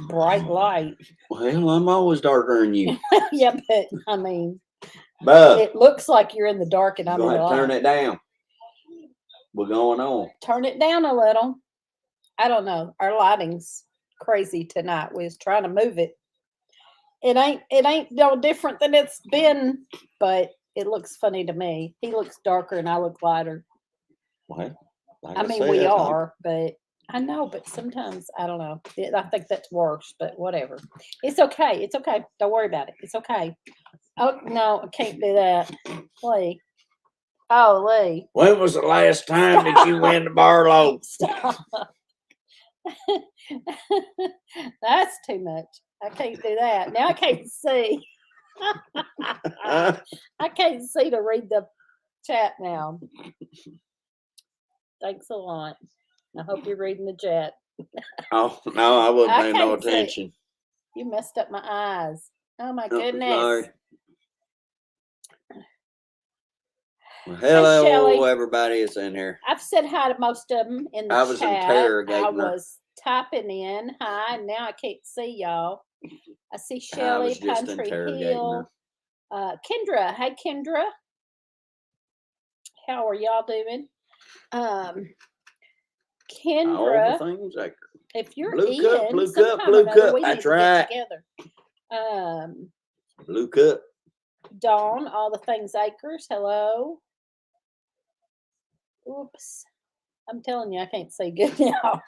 bright light. Well, I'm always darker than you. Yeah, but I mean, Bub, it looks like you're in the dark and you're I'm in going the to turn light. it down. We're going on. Turn it down a little. I don't know. Our lighting's crazy tonight. We was trying to move it. It ain't no different than it's been, but it looks funny to me. He looks darker and I look lighter. Well, like I mean, said, we are, but I know, but sometimes I don't know. I think that's worse, but whatever. It's okay. It's okay. Don't worry about it. It's okay. Oh no, I can't do that. Lee. Oh, Lee. When was the last time that you went to Barlow? Stop. That's too much. I can't do that. Now I can't see. I can't see to read the chat now. Thanks a lot. I hope you're reading the chat. Oh, no, I wasn't I paying no can't see. attention. You messed up my eyes. Oh my Oh, goodness. sorry. Well, hello, Shelley. everybody is in here. I've said hi to most of them in the I chat. was interrogating I her. was typing in hi, and now I can't see y'all. I see I Shelley, was just Pine Tree interrogating Hill, Kendra. Hey, Kendra. How are y'all doing? All Kendra, the things like if you're Blue cup, in, blue sometime cup, or blue another, cup. we need That's to right. get together. Blue cup. Dawn, all the things acres. Hello. Oops. I'm telling you, I can't see good now.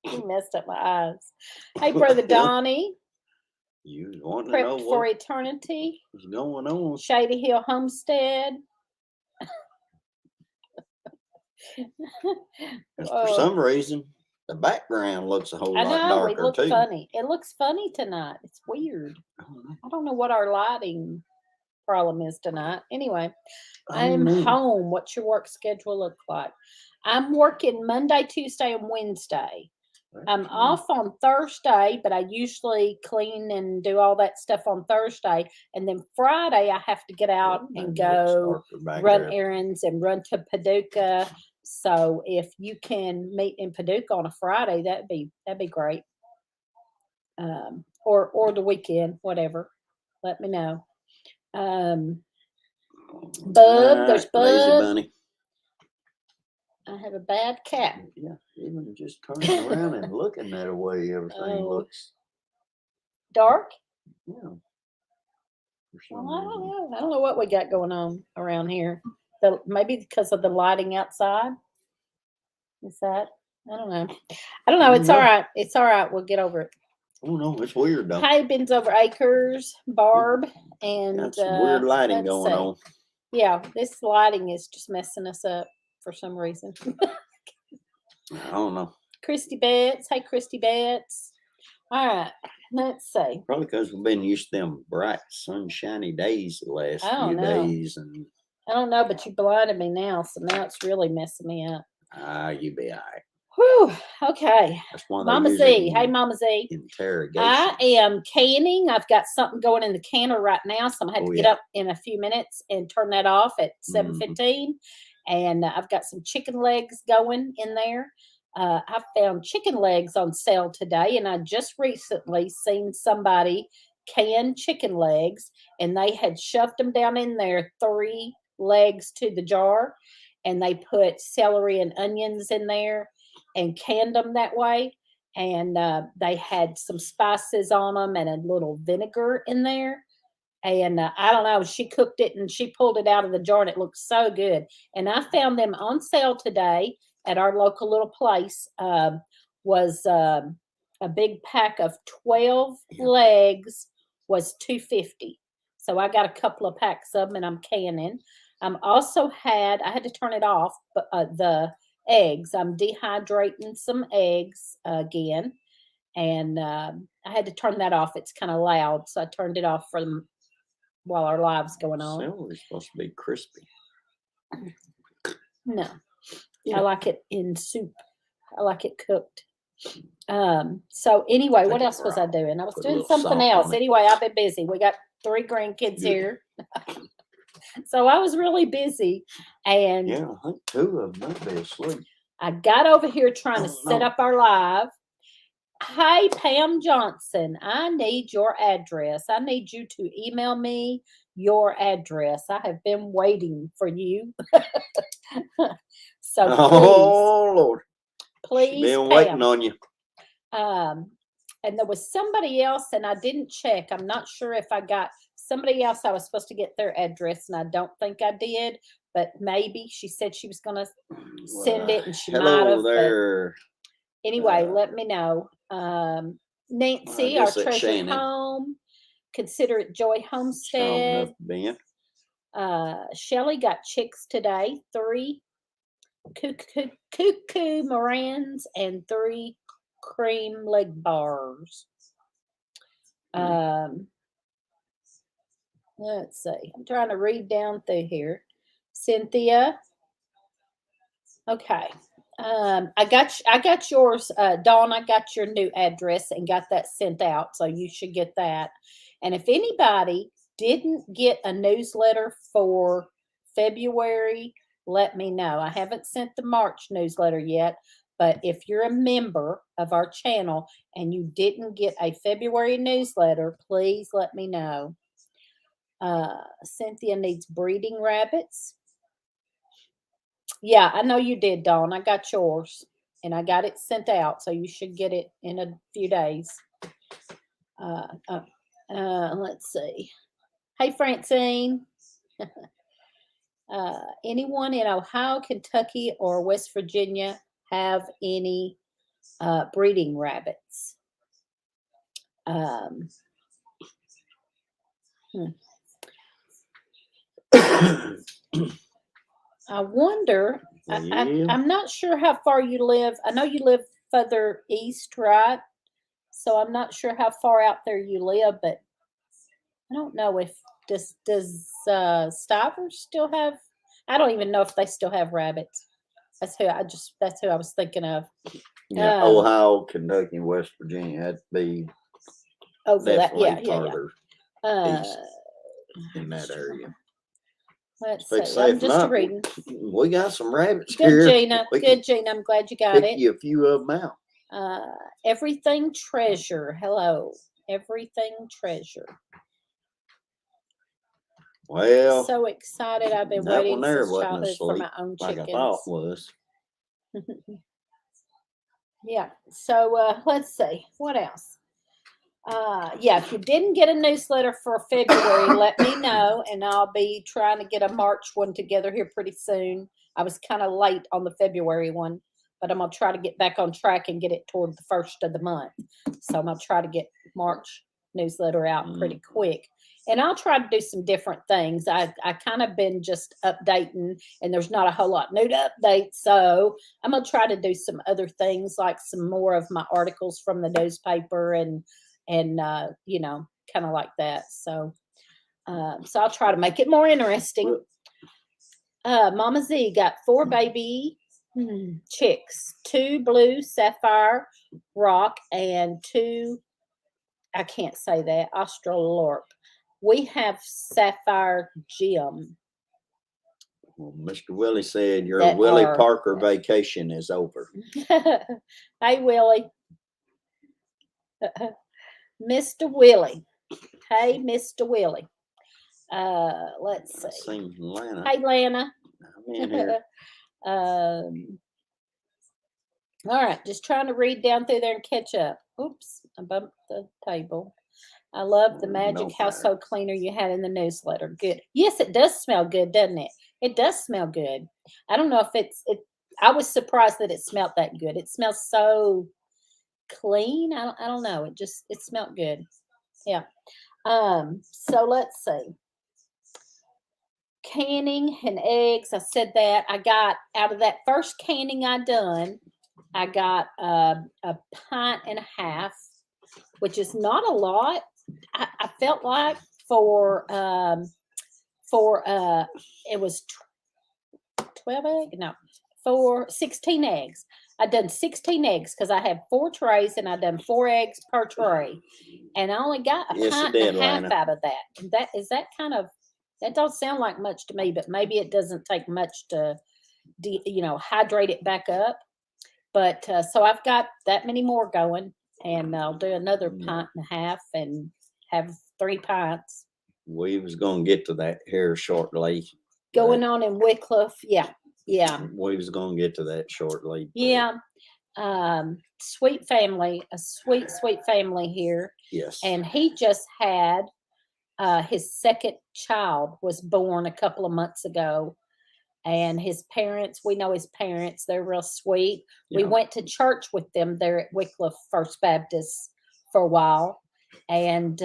You messed up my eyes. Hey, Brother Donnie. You want to know Prepped for what Eternity. was going on? Shady Hill Homestead. For some reason, the background looks a whole I lot know, we darker look too. funny. It looks funny tonight. It's weird. I don't know what our lighting problem is tonight. Anyway, I'm home. What's your work schedule look like? I'm working Monday, Tuesday, and Wednesday. I'm off on Thursday, but I usually clean and do all that stuff on Thursday. And then Friday, I have to get out and go run errands and run to Paducah. So if you can meet in Paducah on a Friday, that'd be great. Or the weekend, whatever. Let me know. Bub, there's Bub. Lazy bunny. I have a bad cat. Yeah, even just turning around and looking that way, everything looks dark. Yeah. Well, I don't know what we got going on around here. Maybe because of the lighting outside. Is that? I don't know. It's all right. It's all right. We'll get over it. Oh no, it's weird though. Hi, Ben's Over Acres, Barb, and got some weird lighting going on. Yeah, this lighting is just messing us up for some reason. I don't know. Christy Betts. Hey, Christy Betts. All right. Let's see. Probably because we've been used to them bright, sunshiny days the last few days. And I don't know, but you blinded me now, so now it's really messing me up. You be all right. Whew. Okay. That's one Mama Z. Hey, Mama Z. Interrogation. I am canning. I've got something going in the canner right now, so I'm going to have to get up in a few minutes and turn that off at 7:15. And I've got some chicken legs going in there. I found chicken legs on sale today, and I just recently seen somebody can chicken legs, and they had shoved them down in there 3 legs to the jar, and they put celery and onions in there and canned them that way. And they had some spices on them and a little vinegar in there. And I don't know, she cooked it and she pulled it out of the jar and it looked so good. And I found them on sale today at our local little place. Was a big pack of 12 legs was $2.50. So I got a couple of packs of them and I'm canning. I had to turn it off, but the eggs, I'm dehydrating some eggs again. And I had to turn that off. It's kind of loud. So I turned it off for them while our live's going on. Celery's supposed to be crispy. No. Yeah. I like it in soup. I like it cooked. So anyway, what else was I doing? I was doing something else. Anyway, I've been busy. We got 3 grandkids here. So I was really busy. And I think 2 of them might be asleep. I got over here trying to set up our live. Hi, Pam Johnson. I need your address. I need you to email me your address. I have been waiting for you. So Oh Lord, she please, been Pam. waiting on you. And there was somebody else, and I didn't check. I'm not sure if I got somebody else. I was supposed to get their address, and I don't think I did. But maybe she said she was going to send it, and she might have. Hello there. Anyway, let me know. Nancy, our treasured home. Consider it Joy Homestead. Shelly got chicks today. 3 cuckoo Morans and 3 cream leg bars. Let's see. I'm trying to read down through here. Cynthia. Okay. I got yours, Dawn. I got your new address and got that sent out, so you should get that. And if anybody didn't get a newsletter for February, let me know. I haven't sent the March newsletter yet, but if you're a member of our channel and you didn't get a February newsletter, please let me know. Cynthia needs breeding rabbits. Yeah, I know you did, Dawn. I got yours, and I got it sent out, so you should get it in a few days. Let's see. Hey, Francine. Anyone in Ohio, Kentucky, or West Virginia have any breeding rabbits? I wonder, I'm not sure how far you live. I know you live further east, right? So I'm not sure how far out there you live, but I don't know if does Stivers still have, I don't even know if they still have rabbits. That's who I was thinking of. Yeah, Ohio, Kentucky, West Virginia had to be over that. Yeah, farther east in that area. Let's see. I'm just reading. We got some rabbits Good, here. Gina. Good, Gina. I'm glad you got it. You a few of them out. Everything Treasure. Hello. Everything Treasure. Well, so excited. I've been waiting since childhood for my own chickens. Like I thought was. Yeah. So let's see. What else? Yeah, if you didn't get a newsletter for February, let me know, and I'll be trying to get a March one together here pretty soon. I was kind of late on the February one, but I'm going to try to get back on track and get it toward the first of the month. So I'm going to try to get March newsletter out pretty quick. And I'll try to do some different things. I kind of been just updating, and there's not a whole lot new to update. So I'm going to try to do some other things, like some more of my articles from the newspaper and you know, kind of like that. So so I'll try to make it more interesting. Mama Z got 4 baby chicks, 2 blue sapphire rock and 2, I can't say that, Australorp. We have sapphire gem. Well, Mr. Willie said your Willie Parker vacation is over. Hey, Willie. Mr. Willie. Hey, Mr. Willie. Let's see. Lana. Hey, Lana. I'm in here. All right, just trying to read down through there and catch up. Oops, I bumped the table. I love the magic household cleaner you had in the newsletter. Good. Yes, it does smell good, doesn't it? It does smell good. I don't know if it. I was surprised that it smelled that good. It smells so clean. I don't know. It smelled good. Yeah. So let's see. Canning and eggs. I said that. I got out of that first canning I done, I got a 1.5 pints, which is not a lot. I felt like for it was 12 eggs. No, for 16 eggs. I done 16 eggs because I had 4 trays and I done 4 eggs per tray, and I only got a 1.5 pints out of that. That don't sound like much to me, but maybe it doesn't take much to, hydrate it back up. But so I've got that many more going. and I'll do another pint and a half and have 3 pints. We was gonna get to that here shortly. Going on in Wycliffe, yeah. We was gonna get to that shortly. Yeah. Sweet family, a sweet family here. Yes. And he just had his second child was born a couple of months ago. And his parents, we know his parents, they're real sweet. Yeah. We went to church with them there at Wycliffe First Baptist for a while. And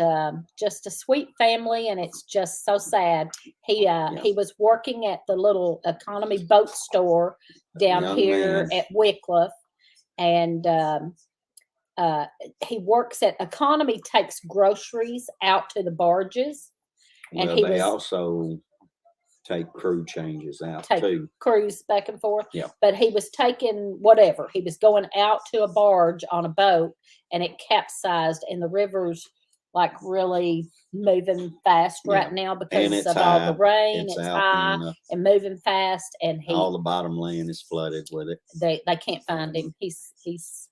just a sweet family, and it's just so sad. He was working at the little economy boat store down here at Wycliffe, and he works at Economy, takes groceries out to the barges, and well, they also take crew changes out too. Crews back and forth. Yeah. But he was taking whatever. He was going out to a barge on a boat, and it capsized, and the river's like really moving fast right now because of all the rain. It's high and moving fast, and all the bottom land is flooded with it. They can't find him. He's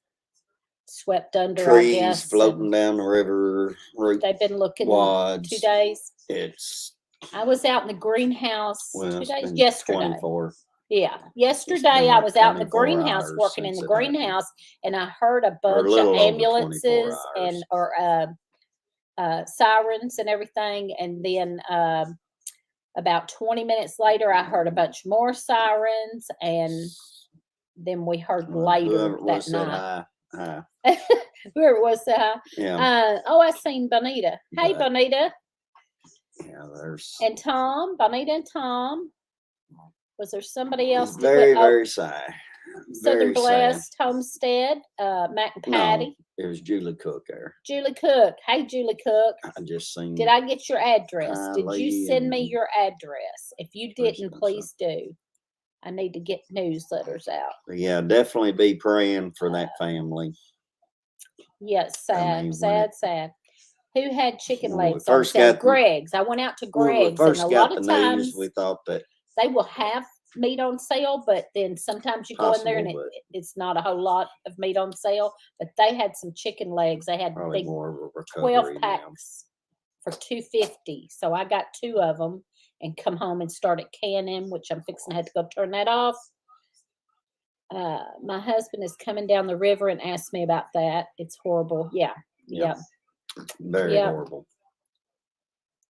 swept under. Trees, I guess, floating down the river. They've been looking wads. 2 days. I was out in the greenhouse 2 days. Yesterday. 24. Yeah. Yesterday I was out in the greenhouse working in the greenhouse, and I heard a bunch of ambulances and sirens and everything. And then about 20 minutes later, I heard a bunch more sirens, and then we heard later that night. Whoever it was, I seen Bonita. Hey, Bonita. Yeah, there's and Tom, Bonita and Tom. Was there somebody else? Very sad. Southern Blessed Homestead, Matt and Patty. No, it was Julie Cook there. Julie Cook. Hey, Julie Cook. I just seen. Did I get your address? Did you send me your address? If you didn't, please do. I need to get newsletters out. Yeah, definitely be praying for that family. Yes, sad. Who had chicken legs? First Greg's. I went out to Greg's, and a lot of times we thought that they will have meat on sale, but then sometimes you go in there and it's not a whole lot of meat on sale. But they had some chicken legs. They had big 12 packs for $2.50. So I got 2 of them and come home and started canning, which I'm fixing to have to go turn that off. My husband is coming down the river and asked me about that. It's horrible. Yeah. Very horrible.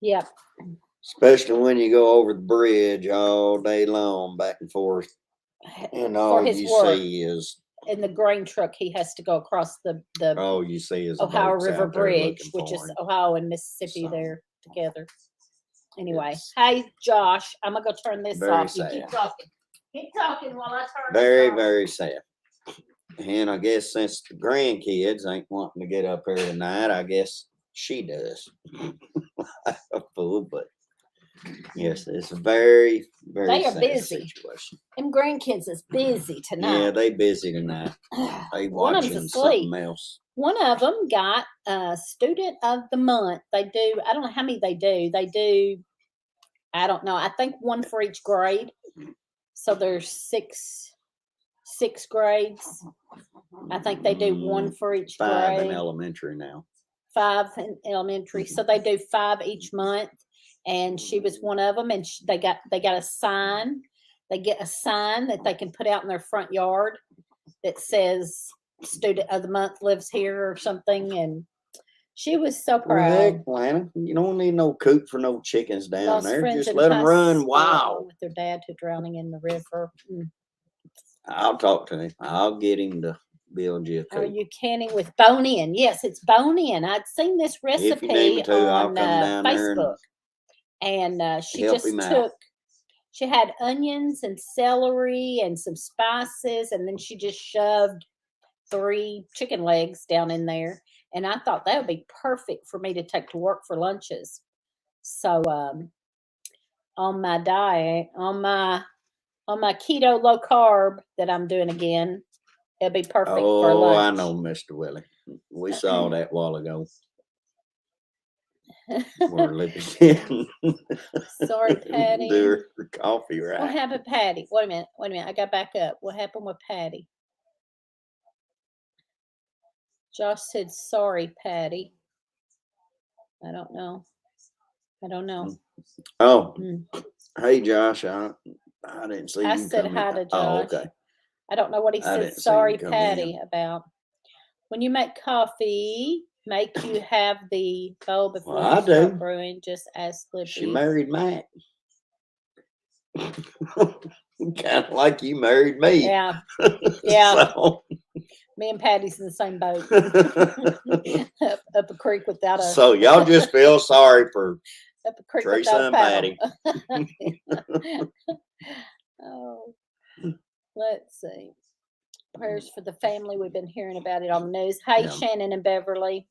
Yep. Especially when you go over the bridge all day long, back and forth, and all you see is in the grain truck. He has to go across the all you see is Ohio River Bridge, which is Ohio and Mississippi there together. Anyway, hey Josh, I'm gonna go turn this off. You keep talking. Keep talking while I turn. Very sad. And I guess since the grandkids ain't wanting to get up here tonight, I guess she does. A fool, but yes, it's very they are sad busy. Situation. Them grandkids is busy tonight. Yeah, they busy tonight. They watching something else. One of them got student of the month. They do. I don't know how many they do. They do. I don't know. I think 1 for each grade. So there's six grades. I think they do 1 for each grade. 5 in elementary now. 5 in elementary. So they do 5 each month. And she was one of them. And they got a sign. They get a sign that they can put out in their front yard that says "Student of the Month lives here" or something. And she was so proud. Well, heck, Lana, you don't need no coop for no chickens down there. Just let them run wild. With their dad who drowning in the river. I'll talk to him. I'll get him to build you a coop. Are you canning with bone-in? Yes, it's bone-in. I'd seen this recipe on Facebook. And she just she had onions and celery and some spices, and then she just shoved 3 chicken legs down in there. And I thought that would be perfect for me to take to work for lunches. So on my diet, on my keto low carb that I'm doing again, it'll be perfect for lunch. Oh, I know, Mr. Willie. We saw that a while ago. We're living in. Sorry, Patty. Do her coffee right. What happened, Patty? Wait a minute. I got back up. What happened with Patty? Josh said, sorry, Patty. I don't know. I don't know. Oh, Mm. hey, Josh. I didn't see I you said come hi in. to Oh, Josh. okay. I don't know what he I said, didn't see sorry, you come Patty, in. about. When you make coffee, make you have the bowl before Well, I you start do. brewing, just as She Slippy. married Matt. Kind of like you married me. Yeah. Yeah. So, Me and Patty's in the same boat. up a creek without a so y'all just feel sorry for up a creek Teresa without a and paddle. Patty. Oh, let's see. Prayers for the family. We've been hearing about it on the news. Hey, Yeah. Shannon and Beverly.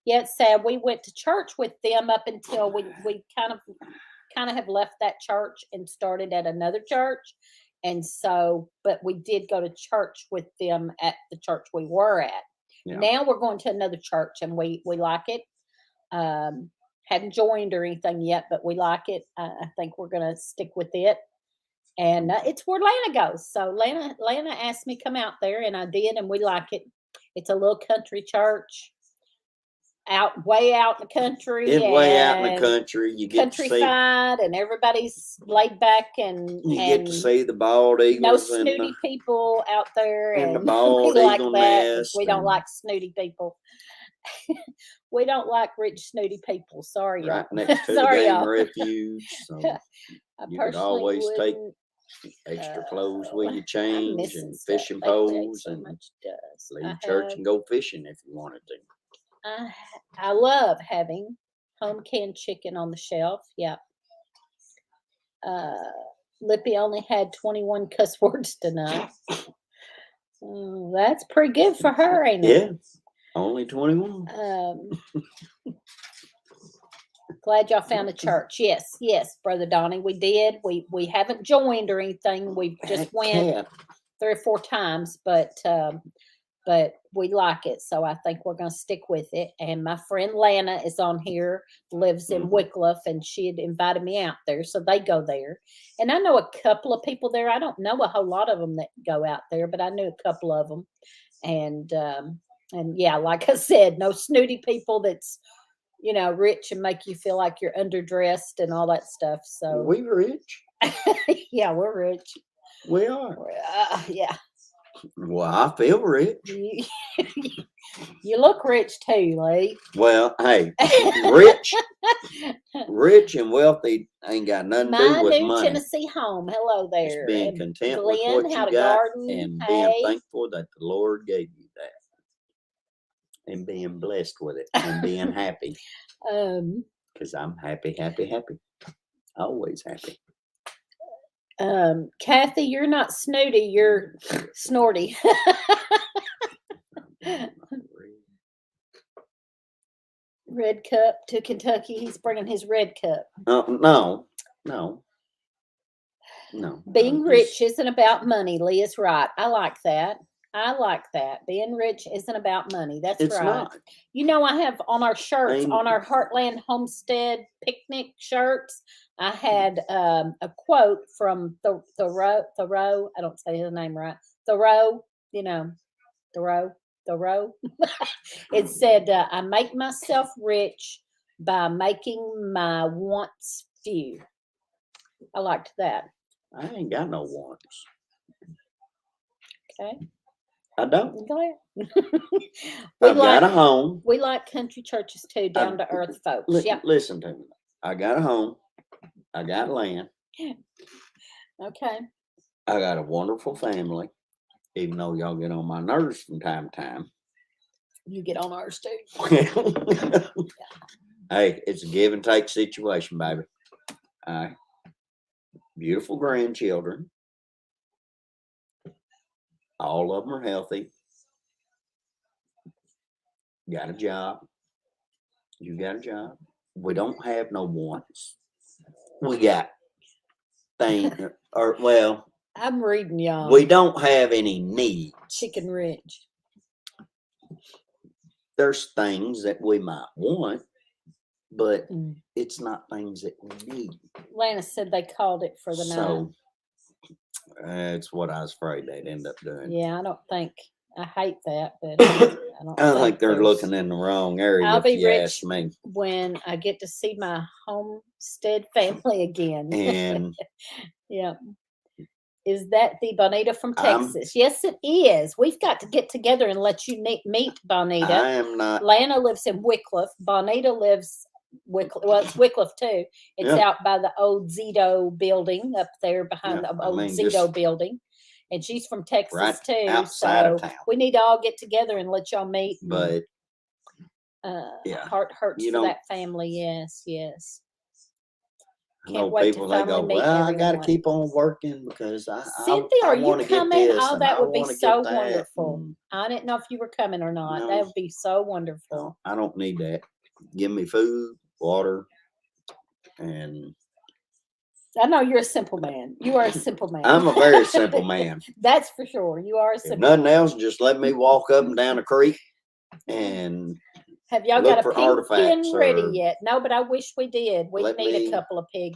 Yeah, it's sad. We went to church with them up until we kind of have left that church and started at another church. And so, but we did go to church with them at the church we were at. Yeah. Now we're going to another church and we like it. Hadn't joined or anything yet, but we like it. I think we're going to stick with it. And it's where Lana goes. So Lana asked me to come out there, and I did, and we like it. It's a little country church, way out in the country. It's way out in the and country. You get to see. Countrified, and everybody's laid back, and You get to see the bald no eagles and snooty people out there, and the and bald we like eagle that 'cause nest. we don't and like snooty people. We don't like rich snooty people. Sorry, y'all. right next to the Sorry, game y'all. refuge. So I you could personally always take wouldn't. extra clothes with you, I'm change, missing and stuff. fishing They create poles, so and much dust. leave church and go fishing if you wanted to. I love having home canned chicken on the shelf. Yeah. Lippy only had 21 cuss words tonight. That's pretty good for her, ain't it? Yeah, only 21. Glad y'all found a church. Yes, Brother Donnie, we did. We haven't joined or anything. We just went 3 or 4 times, but we like it, so I think we're going to stick with it. And my friend Lana is on here, lives in Wickliffe, and she had invited me out there, so they go there. And I know a couple of people there. I don't know a whole lot of them that go out there, but I knew a couple of them. And yeah, like I said, no snooty people that's rich and make you feel like you're underdressed and all that stuff. So we rich. Yeah, we're rich. We are. Yeah. Well, I feel rich. You look rich too, Lee. Well, hey, rich and wealthy ain't got nothing to do with My new money. Tennessee home. Hello there. Just being content Glenn, with what you got and being thankful that the Lord gave you that, and being blessed with it and being happy. Because I'm happy. Always happy. Kathy, you're not snooty, you're snorty. Red cup to Kentucky. He's bringing his red cup. No. Being rich isn't about money. Lee is right. I like that. Being rich isn't about money. That's it's right. Not. I have on our shirts, on our Heartland Homestead picnic shirts, I had a quote from Thoreau. I don't say his name right. Thoreau. Thoreau. It said, I make myself rich by making my wants few. I liked that. I ain't got no wants. Okay. I don't. Go ahead. I've got a home. We like country churches too, down to earth folks. Listen to me. I got a home. I got land. Okay. I got a wonderful family, even though y'all get on my nerves from time to time. You get on ours too. Hey, it's a give and take situation, baby. Beautiful grandchildren. All of them are healthy. Got a job. You got a job. We don't have no wants. We got things, I'm reading y'all. We don't have any needs. Chicken rich. There's things that we might want, but it's not things that we need. Lana said they called it for the night. That's what I was afraid they'd end up doing. Yeah, I don't think I hate that, but I don't I think they're there's- looking in the wrong area, I'll if be you rich ask me. when I get to see my homestead family again. And Yeah. Is that the Bonita from I'm- Texas? Yes, it is. We've got to get together and let you meet Bonita. I am not. Lana lives in Wycliffe. Bonita lives Wycliffe. Well, it's Wycliffe too. It's Yeah. out by the old Zito building up there behind Yeah, the I old mean, Zito just building. And she's from Texas right too. outside So of town. we need to all get together and let y'all meet. But yeah, heart hurts you for know- that family. Yes, yes. I Can't know wait to people, they finally go, meet well, I got to everyone. keep on working because I Cynthia, are you want to get coming? this. Oh, and that I would be wanna so get that, wonderful. and I didn't know if you were coming or not. No. That would be so wonderful. no, I don't need that. Give me food, water, and I know you're a simple man. You are a simple man. I'm a very simple man. That's for sure. You are a If simple nothing man. else, just let me walk up and down the creek and Have y'all look got a for pig pen artifacts ready or yet? No, but I wish we did. We let need a me couple of pig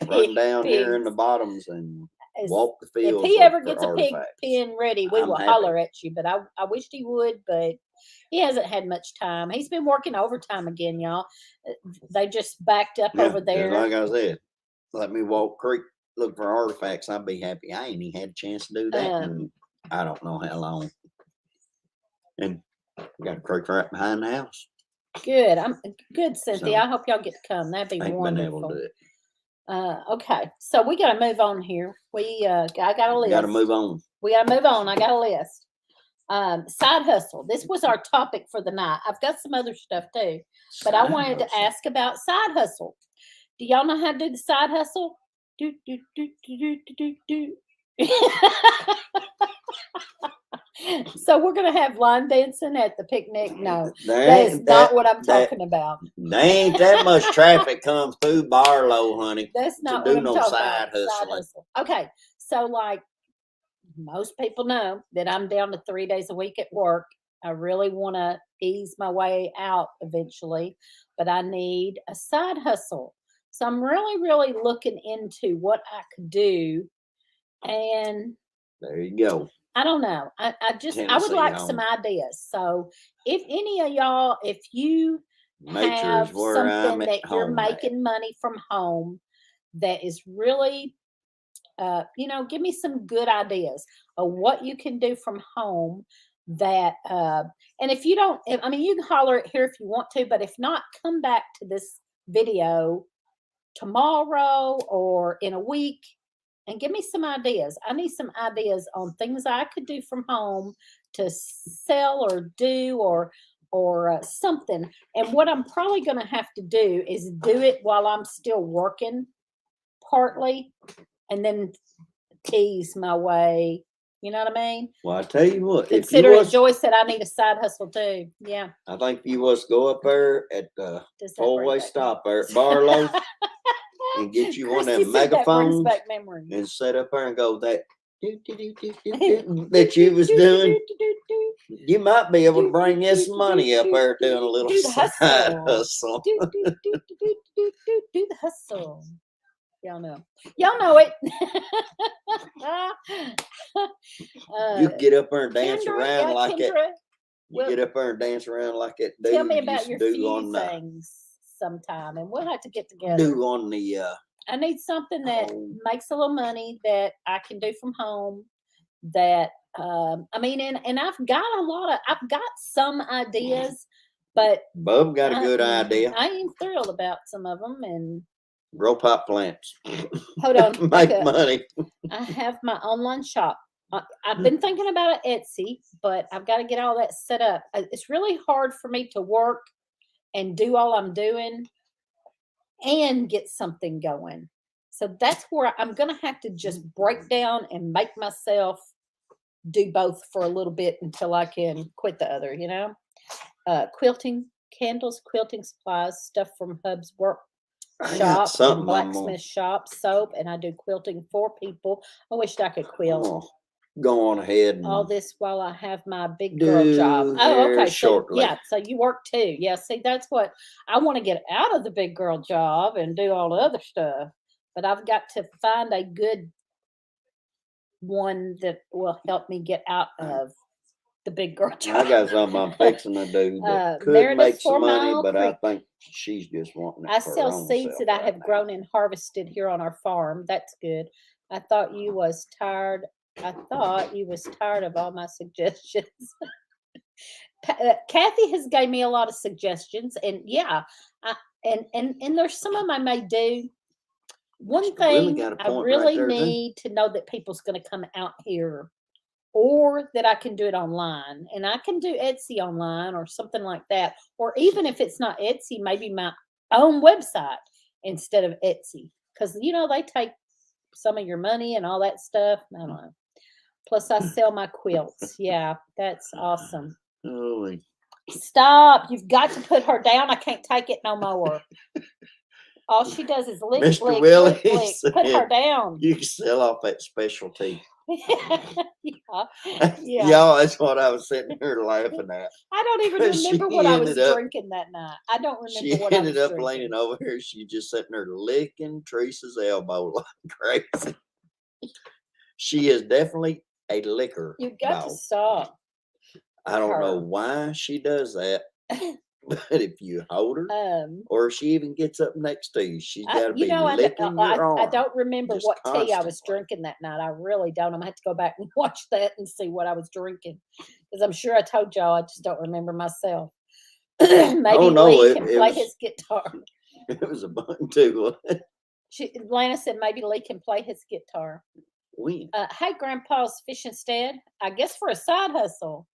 run down here in the pigs. bottoms and As- walk the If fields. he look ever for gets a pig artifacts. pen ready, we I'm will happy. holler at you. But I wished he would, but he hasn't had much time. He's been working overtime again, y'all. They just backed up Yeah, over just there. like I said, let me walk creek, look for artifacts. I'd be happy. I ain't even had a chance to do that in I don't know how long. And we got a creek right behind the house. Good. I'm good, Cynthia. So, I hope y'all get to come. That'd be Ain't been able wonderful. to do it. Okay, so we got to move on here. I got a list. Got to move on. We got to move on. I got a list. Side hustle. This was our topic for the night. I've got some other stuff too, but I wanted to ask about side hustle. Do y'all know how to do the side hustle? Do do do do do do do. So we're gonna have line dancing at the picnic. No, that is not what I'm talking about. There ain't that much traffic comes through Barlow, honey. That's not do what I'm no talking side about. Side hustling. hustle. Okay, so like most people know that I'm down to 3 days a week at work. I really want to ease my way out eventually, but I need a side hustle. So I'm really, really looking into what I could do. And There you go. I don't know. I would Tennessee like home. some ideas. So if any of y'all, if you Nature have is where I'm something at that you're home at. making money from home that is really give me some good ideas of what you can do from home that and if you don't, I mean, you can holler it here if you want to, but if not, come back to this video tomorrow or in a week and give me some ideas. I need some ideas on things I could do from home to sell or do or something. And what I'm probably going to have to do is do it while I'm still working partly, and then tease my way. You know what I mean? Well, I tell you what, Considering Joyce said I need a side hustle too. Yeah. I think if you was go up there at the Does that bring four-way back stop there at Barlow and get you one of them Christy said that brings megaphones back memories. and sit up there and go that that you was doing, you might be able to bring you some money up there doing a little Do the side hustle. hustle. Do the hustle. Y'all know it. You get up there and dance Kendra, around yeah, like that. Kendra, You well, get up there and dance around like that dude tell me about used your to do few on the things sometime, and we'll have to get together. do on the I need something that home. makes a little money that I can do from home. That I mean, and I've got some ideas, but Bub got a good idea. I am thrilled about some of them. And Grow pot plants. hold on, Make okay. money. I have my online shop. I've been thinking about it Etsy, but I've got to get all that set up. It's really hard for me to work and do all I'm doing and get something going. So that's where I'm going to have to just break down and make myself do both for a little bit until I can quit the other, quilting, candles, quilting supplies, stuff from Hub's work I got shop, something and blacksmith shop, soap, and I do quilting for people. I wished I could quilt. Oh, go on ahead and All this while I have my big girl job. do Oh, here okay. So shortly. yeah, so you work too. Yeah, see, that's what I want to get out of the big girl job and do all the other stuff. But I've got to find a good one that will help me get out of the big girl I job. got something I'm fixing to do that could Meredith, make some 4 money, Mile but I Creek. think she's just wanting I it for her sell own seeds self that I right have now. grown and harvested here on our farm. That's good. I thought you was tired. I thought you was tired of all my suggestions. Kathy has gave me a lot of suggestions, and yeah, and there's some of them I may do. One She's really thing got a I point right really there, too. need to know that people's going to come out here, or that I can do it online, and I can do Etsy online or something like that, or even if it's not Etsy, maybe my own website instead of Etsy, because they take some of your money and all that stuff. I don't know. Plus, I sell my quilts. Yeah, that's awesome. Holy. Stop! You've got to put her down. I can't take it no more. All she does is lick, Mr. lick, Willie lick, lick. Put her said down. you can sell off that specialty. Yeah. Y'all, that's what I was sitting here laughing at. I don't even 'Cause remember she what I was ended up- drinking that night. I don't She remember what I was ended up drinking. leaning over here. She just sitting there licking Teresa's elbow like crazy. She is definitely a liquor You got to dog. stop. I don't know her. why she does that, but if you hold her, or if she even gets up next to you, she's got to be licking your arm. I don't remember just what tea I was constantly. drinking that night. I really don't. I'm gonna have to go back and watch that and see what I was drinking, because I'm sure I told y'all. I just don't remember myself. Maybe Lee can play his guitar. It was a bun too. Lana said maybe Lee can play his guitar. When? Hey, Grandpa's Fish Instead. I guess for a side hustle.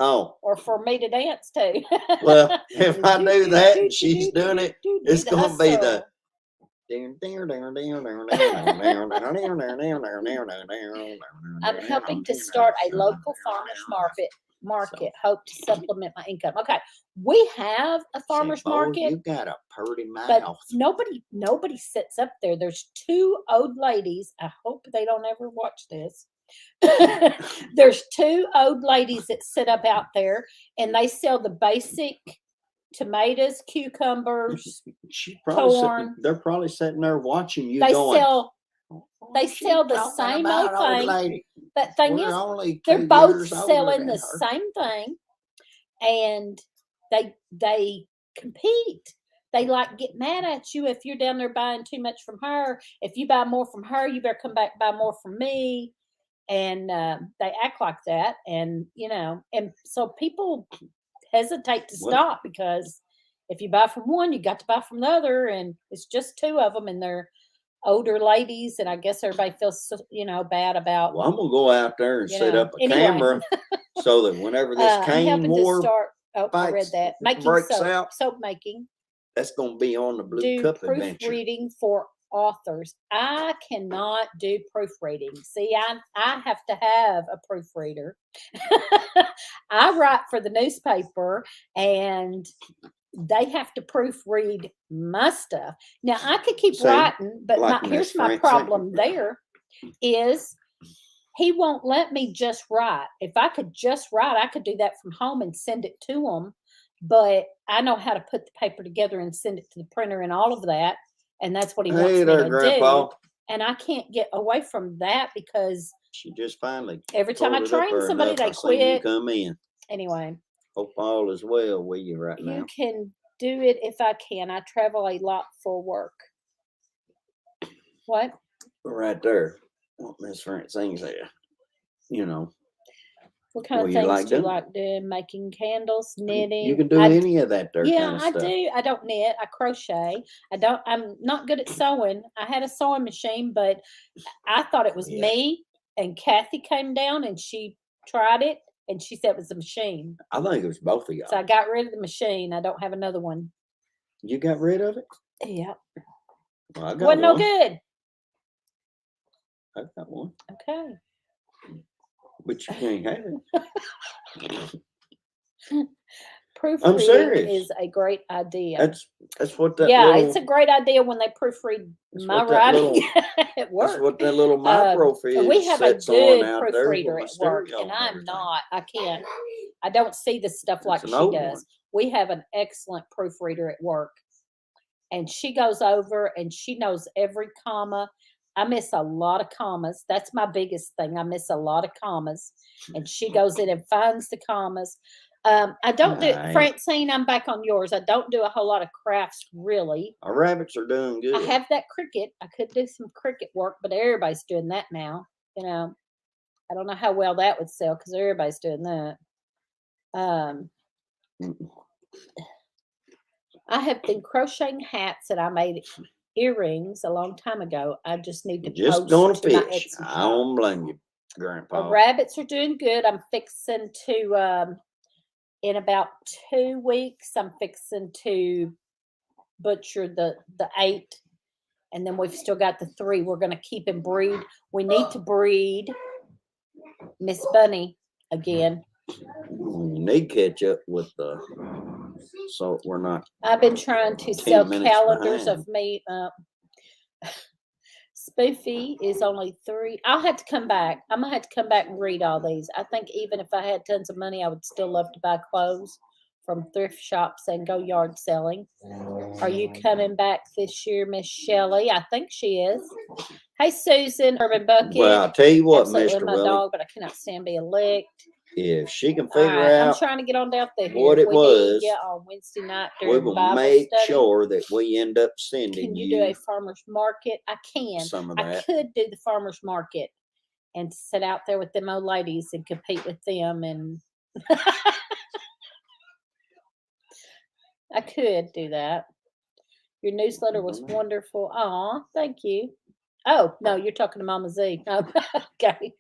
Oh. Or for me to dance to. Well, if I do that and she's doing it, it's going to be the. I'm helping to start a local farmers market. Hope to supplement my income. Okay, we have a farmers market. You got a pretty mouth. But nobody sits up there. There's 2 old ladies. I hope they don't ever watch this. There's 2 old ladies that sit up out there, and they sell the basic tomatoes, cucumbers, corn. They're probably sitting there watching you. They going, sell the same old thing. Lady. But thing We're is, only they're 2 both years older selling than the her. same thing, and they compete. They get mad at you if you're down there buying too much from her. If you buy more from her, you better come back and buy more from me. And they act like that, and and so people hesitate to stop, because if you buy from one, you got to buy from the other, and it's just 2 of them, and they're older ladies, and I guess everybody feels bad about. Well, I'm gonna go out there and set up a camera so that whenever this cane war I read that breaks out, soap making. That's gonna be on the Blue Cup adventure. Proofreading for authors. I cannot do proofreading. See, I have to have a proofreader. I write for the newspaper, and they have to proofread my stuff. Now I could keep writing, but here's my problem. There is he won't let me just write. If I could just write, I could do that from home and send it to them. But I know how to put the paper together and send it to the printer and all of that. And that's what he wants me to do. And I can't get away from that, because she just finally every time I train somebody, they quit. Come in. Anyway. Hope all is well with you right now. You can do it if I can. I travel a lot for work. What? Right there. What Miss Francine said. What kind of things do you like doing? Making candles, knitting. You can do any of that there. Yeah, I do. I don't knit. I crochet. I'm not good at sewing. I had a sewing machine, but I thought it was me. And Kathy came down and she tried it, and she said it was the machine. I think it was both of y'all. So I got rid of the machine. I don't have another one. You got rid of it? Yeah. Well, I got Wasn't no good. I got one. Okay. But you can't have it. Proofreading is a great idea. That's what that. Yeah, it's a great idea when they proofread my writing at work. That's what that little microfiche. We have a good proofreader at work, and I'm not. I can't. I don't see the stuff like she does. We have an excellent proofreader at work, and she goes over and she knows every comma. I miss a lot of commas. That's my biggest thing. I miss a lot of commas. And she goes in and finds the commas. I don't do Right. Francine, I'm back on yours. I don't do a whole lot of crafts really. Our rabbits are doing good. I have that Cricut. I could do some Cricut work, but everybody's doing that now. You know, I don't know how well that would sell because everybody's doing that. I have been crocheting hats and I made earrings a long time ago. I just need to Just post going to to my fish. Etsy I shop. don't blame you, The Grandpa. rabbits are doing good. I'm fixing to in about 2 weeks. I'm fixing to butcher the 8, and then we've still got the 3. We're going to keep and breed. We need to breed Miss Bunny again. You need to catch up with the, so we're not. I've been trying to 10 sell minutes calendars behind. of me. Spoofy is only 3. I'll have to come back. I'm gonna have to come back and read all these. I think even if I had tons of money, I would still love to buy clothes from thrift shops and go yard selling. Are you coming back this year, Miss Shelley? I think she is. Hey, Susan, Urban Bucket. Well, I'll tell you what, Absolutely Mr. my Willie, dog, but I cannot stand being licked. if she can All figure right, I'm out trying to get on down there. what it We was, need you on Wednesday night we during will Bible make study. sure that we end up sending Can you do a you farmer's market? I can. some of I that. could do the farmer's market and sit out there with them old ladies and compete with them, and I could do that. Your newsletter was wonderful. Aw, thank you. Oh, no, you're talking to Mama Z. Okay.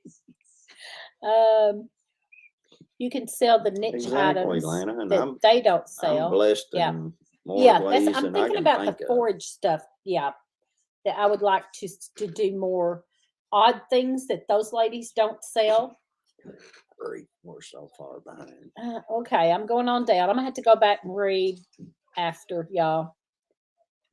You can sell the niche Exactly, items Lana, and that they don't sell. I'm blessed Yeah. in more Yeah, ways I'm than I thinking can about the think of. forage stuff. Yeah, that I would like to do more odd things that those ladies don't sell. Great, we're so far behind. Okay, I'm going on down. I'm gonna have to go back and read after y'all.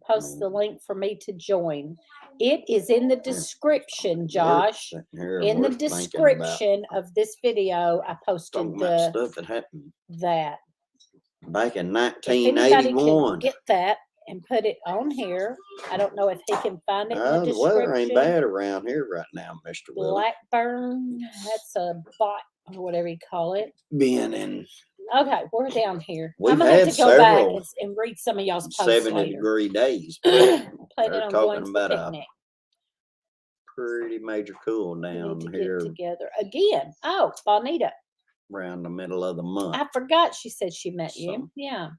Post the link for me to join. It is in the description, Josh. In the description of this video, I posted the stuff that happened that. back in If anybody can 1981. get that and put it on here, I don't know if he can find it in the The weather ain't description. bad around here right now, Mr. Willie. Blackburn, that's a bot or whatever you call it. Being in Okay, we're down here. We've I'm gonna have had to go back several and read some of y'all's posts 70-degree days. later. Planning They're on talking going to the about a picnic. pretty major cool We down need to here get together again. Oh, Bonita. around the middle of the month. I forgot she said she met you. So- Yeah.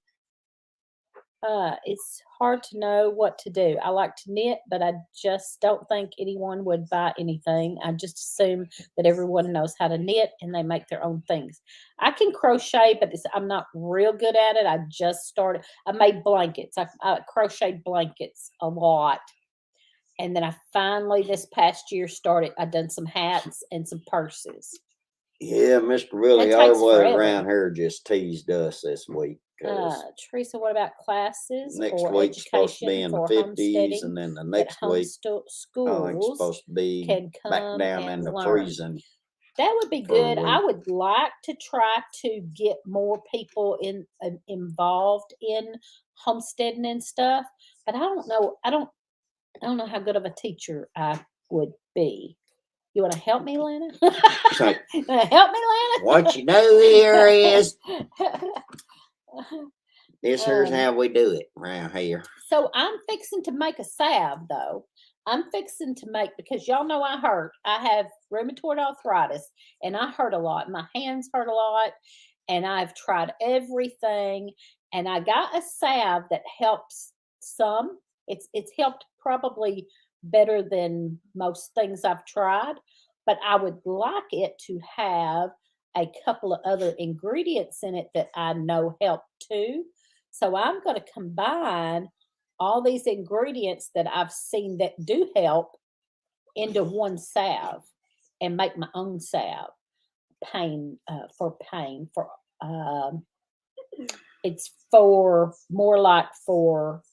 It's hard to know what to do. I like to knit, but I just don't think anyone would buy anything. I just assume that everyone knows how to knit and they make their own things. I can crochet, but I'm not real good at it. I just started. I made blankets. I crocheted blankets a lot. And then I finally this past year started. I done some hats and some purses. Yeah, Mr. Willie, That our takes weather forever. around here just teased us this week. 'Cause Teresa, what about classes next or week's supposed to be education in the for 50s, homesteading and then the that next week, schools it's supposed to be can back come down in and the learn? freezing. That would be for a good. I week. would like to try to get more people involved in homesteading and stuff, but I don't know. I don't know how good of a teacher I would be. You want to help me, Lana? So, You want to help me, Lana? what you do here is this here's how we do it around here. So I'm fixing to make a salve, though. I'm fixing to make, because y'all know I hurt. I have rheumatoid arthritis, and I hurt a lot. My hands hurt a lot, and I've tried everything, and I got a salve that helps some. It's helped probably better than most things I've tried, but I would like it to have a couple of other ingredients in it that I know help too. So I'm going to combine all these ingredients that I've seen that do help into one salve and make my own salve. Pain for it's for more like for,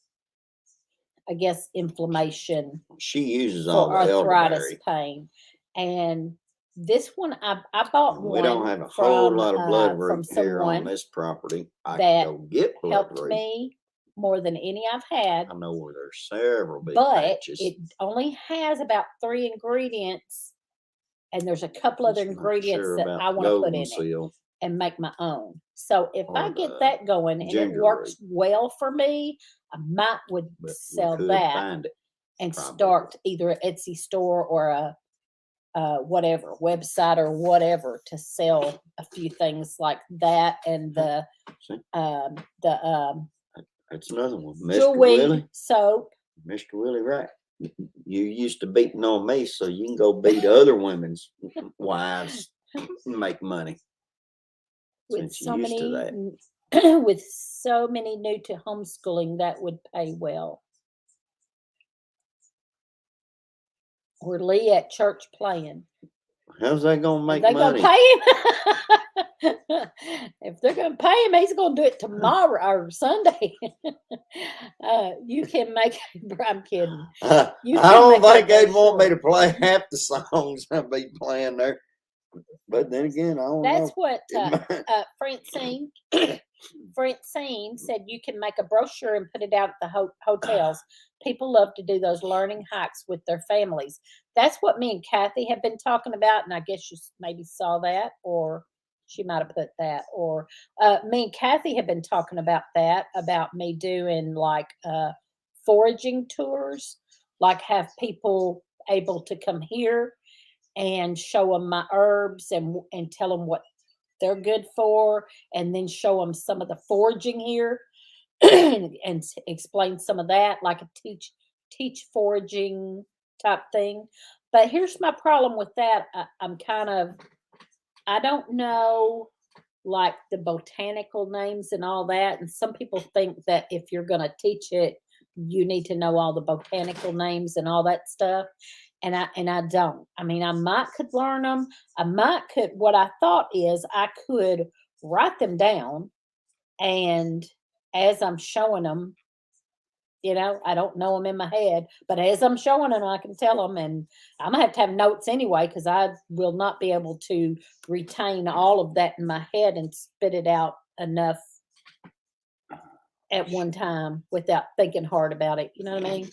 I guess, inflammation. She uses all For the arthritis elderberry. pain. And this one I bought We one don't have a whole lot of blood from root here on someone this property. I that can go get blood helped root. me more than any I've had. I know where there's several big But batches. it only has about 3 ingredients, and there's a couple other Just not ingredients sure that about I want to put golden in it seal and make my own. So if or I get the that going and it ginger works root. well for me, I would But we sell could that find it. and probably. start either an Etsy store or a whatever website or whatever to sell a few things like that and the See? That's another one. Mr. jewelry Willie. soap. Mr. Willie, right. You used to beating on me, so you can go beat other women's wives and make money. With Since so you're used to many that. with so many new to homeschooling, that would pay well. Or Lee at church playing. How's that gonna make They money? gonna pay him. If they're gonna pay him, he's gonna do it tomorrow or Sunday. You can make. I'm kidding. I You don't can make think a they'd want me brochure. to play half the songs I'd be playing there. But then again, I don't That's know. what It might- Francine said. You can make a brochure and put it out at the hotels. People love to do those learning hikes with their families. That's what me and Kathy have been talking about, and I guess you maybe saw that, or she might have put that, or me and Kathy have been talking about that, about me doing like foraging tours, like have people able to come here and show them my herbs and tell them what they're good for, and then show them some of the foraging here and explain some of that, like a teach foraging type thing. But here's my problem with that. I don't know like the botanical names and all that. And some people think that if you're going to teach it, you need to know all the botanical names and all that stuff. And I don't. I mean, I might could learn them. What I thought is I could write them down, and as I'm showing them, I don't know them in my head, but as I'm showing them, I can tell them, and I'm gonna have to have notes anyway because I will not be able to retain all of that in my head and spit it out enough at one time without thinking hard about it. You know what I mean?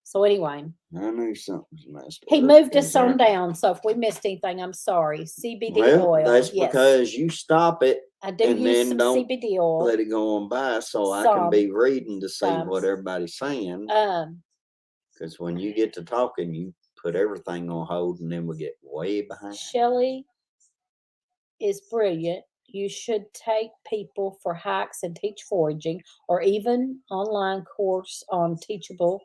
So anyway, I knew something was messed up. he moved us in on there. down. So if we missed anything, I'm sorry. CBD Well, oil. that's Yes, because you stop it, I do and use then some don't CBD oil. let it go on by, so I can be reading to see what sometimes. everybody's saying. Um, Because when you get to talking, you put everything on hold, and then we get way behind. Shelley is brilliant. You should take people for hikes and teach foraging, or even online course on Teachable.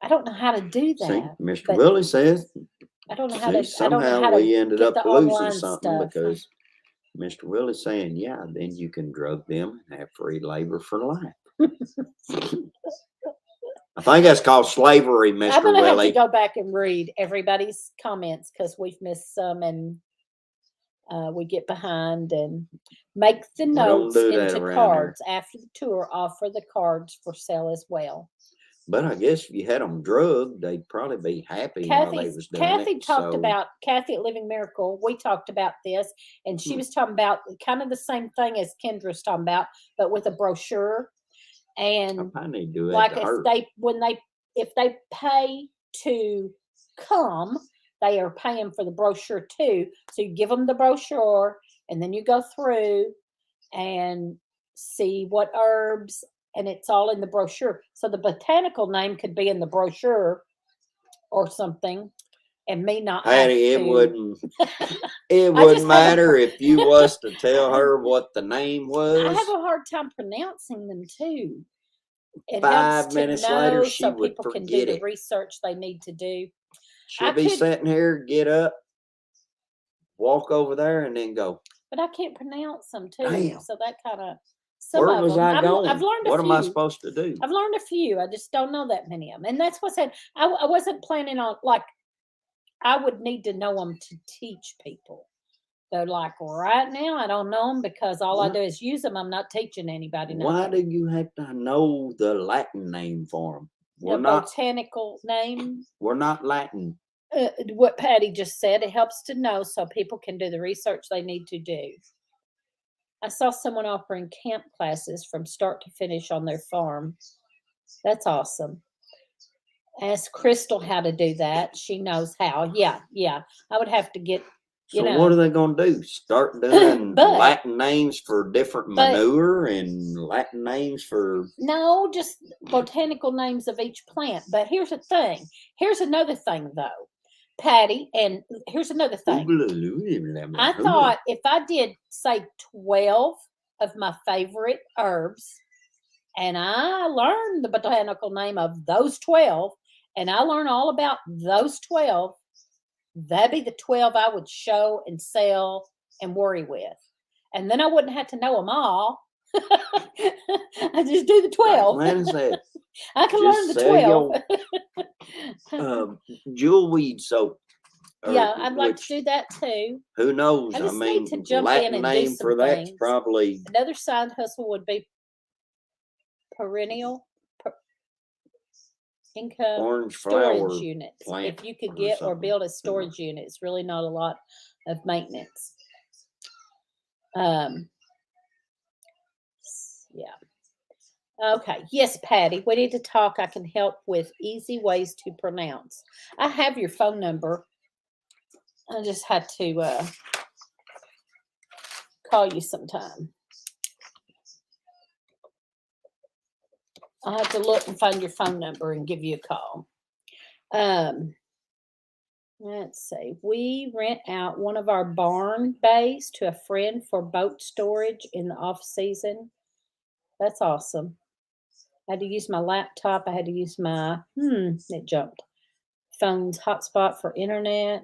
I don't know how to do See, that. Mr. but Willie says, I don't know how see, to. I don't know somehow how to we ended get up the losing online something stuff. because Mr. Willie's saying, yeah, then you can drug them and have free labor for life. I think that's called slavery, I'm Mr. gonna have to Willie. go back and read everybody's comments because we've missed some, and we get behind. And make the We don't notes do that into around cards after the tour. Offer the cards for sale as well. But I guess if you had them drugged, they'd probably be happy while they was doing Kathy it. talked So about Kathy at Living Miracle. We talked about this, and she was talking about kind of the same thing as Kendra's talking about, but with a brochure. I And probably need to do that like to her. if they pay to come, they are paying for the brochure too. So you give them the brochure, and then you go through and see what herbs, and it's all in the brochure. So the botanical name could be in the brochure or something, and me not have Hattie, it to. wouldn't just wouldn't have matter if you was to tell her what the name I was. have a hard time pronouncing them too. It 5 helps to minutes later, know she so would people can do forget the it. research they need to do. She'll be sitting here, get up, walk over there, and then go. But I can't pronounce them too. Damn. So that kind of Where was I going? I've learned a What few. am I supposed to do? I've learned a few. I just don't know that many of them. And that's what I said. I wasn't planning on, like, I would need to know them to teach people. So, like, right now, I don't know them because all I do is use them. I'm not teaching anybody nothing. Why do you have to know the Latin name for them? The botanical name. We're not Latin. What Patty just said, it helps to know so people can do the research they need to do. I saw someone offering camp classes from start to finish on their farm. That's awesome. Ask Crystal how to do that. She knows how. Yeah, yeah. I would have to get, So what are they gonna do? Start doing But- Latin names for different but- manure and Latin names for no, just botanical names of each plant. But here's the thing. Here's another thing, though, Patty. And here's another thing. I thought if I did, say, 12 of my favorite herbs, and I learned the botanical name of those 12, and I learned all about those 12, that'd be the 12 I would show and sell and worry with. And then I wouldn't have to know them all. I just do the 12. Like said, I can learn the 12. Jewel weed soap. Yeah, I'd like to do that too. Who knows? I just mean, need to jump Latin in and name do some for that's things. probably Another side hustle would be perennial income orange flower. storage units. plant If you could or get or something. build a storage unit, it's really not a lot of maintenance. Yeah. Okay. Yes, Patty, we need to talk. I can help with easy ways to pronounce. I have your phone number. I just had to call you sometime. I'll have to look and find your phone number and give you a call. Let's see. We rent out one of our barn bays to a friend for boat storage in the off season. That's awesome. I had to use my laptop. I had to use my, it jumped. Phone's hotspot for internet.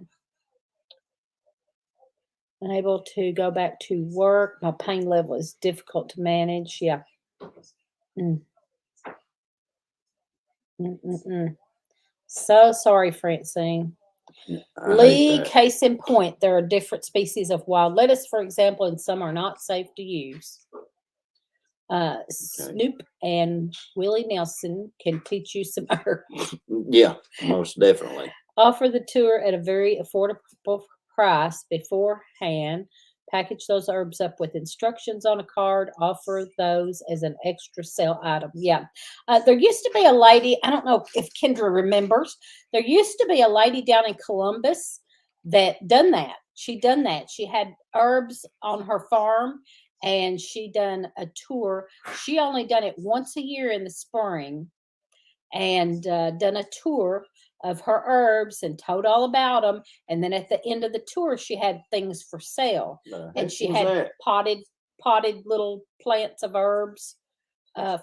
Unable to go back to work. My pain level is difficult to manage. Yeah. So sorry, Francine. Lee, case in point, there are different species of wild lettuce, for example, and some are not safe to use. Snoop and Willie Nelson can teach you some herbs. Yeah, most definitely. Offer the tour at a very affordable price beforehand. Package those herbs up with instructions on a card. Offer those as an extra sale item. Yeah. There used to be a lady, I don't know if Kendra remembers, there used to be a lady down in Columbus that done that. She done that. She had herbs on her farm and she done a tour. She only done it once a year in the spring and done a tour of her herbs and told all about them. And then at the end of the tour, she had things for sale. And she had potted little plants of herbs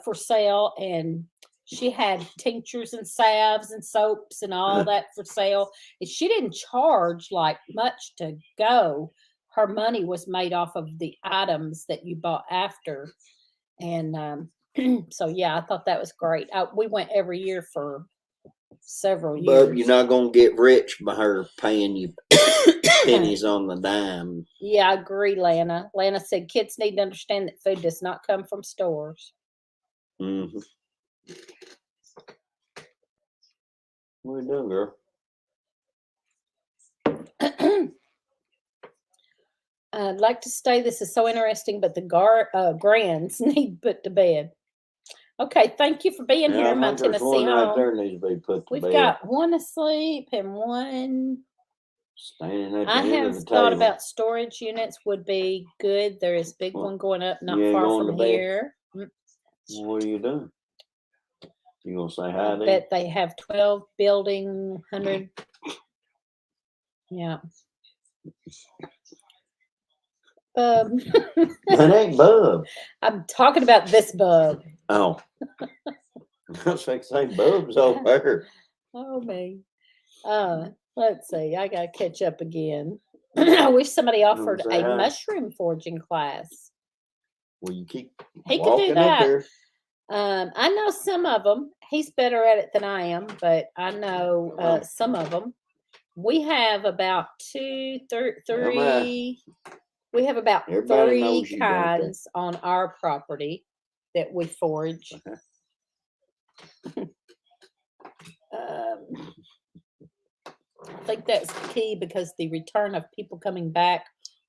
for sale. And she had tinctures and salves and soaps and all that for sale. And she didn't charge like much to go. Her money was made off of the items that you bought after. And so, yeah, I thought that was great. We went every year for several years. But you're not going to get rich by her paying you pennies on the dime. Yeah, I agree, Lana. Lana said kids need to understand that food does not come from stores. Mm-hmm. What are you doing, girl? I'd like to stay. This is so interesting, but the grands need put to bed. Okay, thank you for being here in my Tennessee one home. right there needs to be put to We've bed. got one asleep and one. Standing at the I end have of the thought table. about storage units would be good. There is a big one going up not you ain't far going from to bed? here. What are you doing? You gonna say hi I to bet they have 12 building, 100. Yeah. That ain't Bub. I'm talking about this bug. Oh. I was like, say Bub's over there. Oh, me. Let's see. I got to catch up again. I wish somebody offered a mushroom foraging class. Well, you keep He could walking do that. up there. I know some of them. He's better at it than I am, but I know some of them. We have about three. We have about Everybody 3 kinds on our property that we forage. I think that's the key because the return of people coming back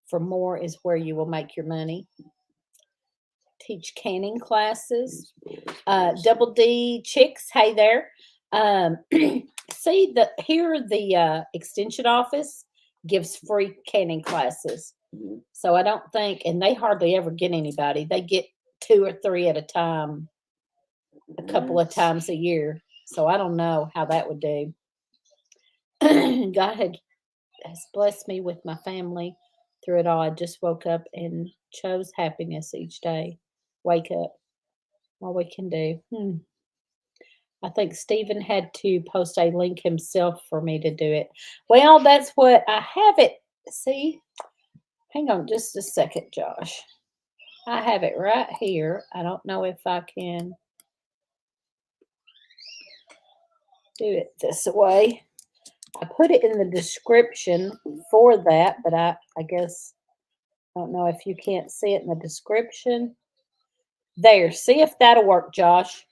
for more is where you will make your money. teach canning classes. These boys. Double D Chicks, hey there. See the extension office gives free canning classes. Mhm. So I don't think, and they hardly ever get anybody. They get 2 or 3 at a time, a couple of times a year. So I don't know how that would do. God has blessed me with my family through it all. I just woke up and chose happiness each day. Wake up. All we can do. I think Stephen had to post a link himself for me to do it. Well, that's what I have it. See, hang on just a second, Josh. I have it right here. I don't know if I can do it this way. I put it in the description for that, but I guess I don't know if you can't see it in the description. There, see if that'll work, Josh.